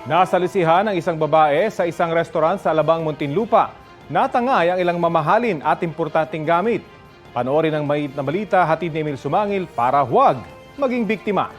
Nasalisihan ang isang babae sa isang restaurant sa Alabang, Muntinlupa. Natangay ang ilang mamahalin at importanteng gamit. Panoorin ang mait na balita hatid ni Emil Sumangil para huwag maging biktima.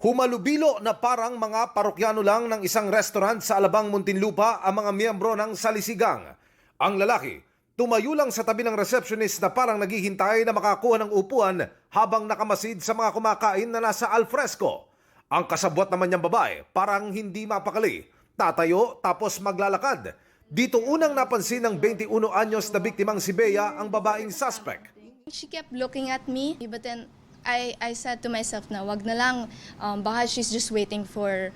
Humalubilo na parang mga parokyano lang ng isang restaurant sa Alabang, Muntinlupa ang mga miyembro ng salisigang. Ang lalaki, tumayo lang sa tabi ng receptionist na parang naghihintay na makakuha ng upuan habang nakamasid sa mga kumakain na nasa alfresco. Ang kasabwat naman niyang babae parang hindi mapakali. Tatayo tapos maglalakad. Dito unang napansin ng 21 anyos na biktimang si Bea ang babaeng suspect. She kept looking at me, but then I said to myself na wag na lang, baka she's just waiting for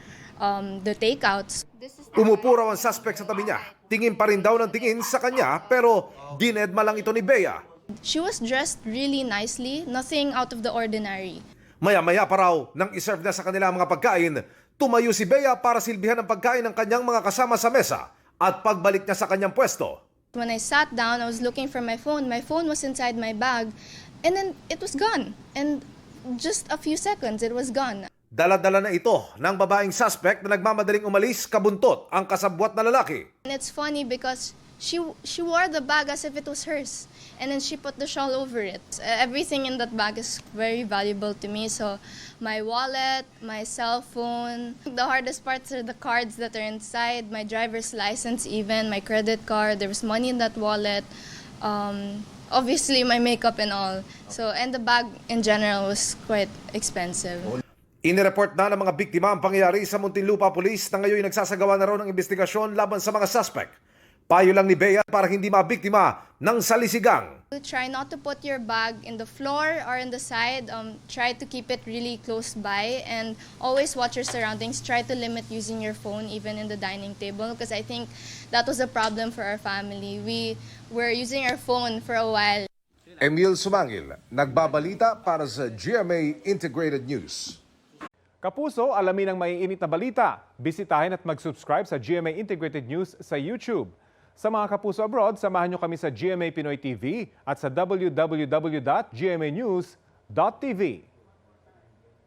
the takeouts. Umupo raw ang suspect sa tabi niya. Tingin pa rin daw ng tingin sa kanya pero dinedma lang ito ni Bea. She was dressed really nicely, nothing out of the ordinary. Maya-maya pa raw nang iserve na sa kanila ang mga pagkain, tumayo si Bea para silbihan ang pagkain ng kanyang mga kasama sa mesa at pagbalik niya sa kanyang pwesto. When I sat down, I was looking for my phone. My phone was inside my bag, and then it was gone. And just a few seconds, it was gone. Dala-dala na ito ng babaeng suspect na nagmamadaling umalis kabuntot ang kasabwat na lalaki. And it's funny because she wore the bag as if it was hers, and then she put the shawl over it. Everything in that bag is very valuable to me. So my wallet, my cell phone. The hardest parts are the cards that are inside, my driver's license even, my credit card. There was money in that wallet. Obviously my makeup and all. So, and the bag in general was quite expensive. Inireport na ng mga biktima ang pangyayari sa Muntinlupa Police na ngayon nagsasagawa na raw ng investigasyon laban sa mga suspect. Payo lang ni Bea para hindi mabiktima ng salisigang. Try not to put your bag in the floor or in the side. Try to keep it really close by and always watch your surroundings. Try to limit using your phone even in the dining table because I think that was a problem for our family. We were using our phone for a while. Emil Sumangil, nagbabalita para sa GMA Integrated News. Kapuso, alamin ang maiinit na balita. Bisitahin at mag-subscribe sa GMA Integrated News sa YouTube. Sa mga kapuso abroad, samahan nyo kami sa GMA Pinoy TV at sa www.gmanews.tv.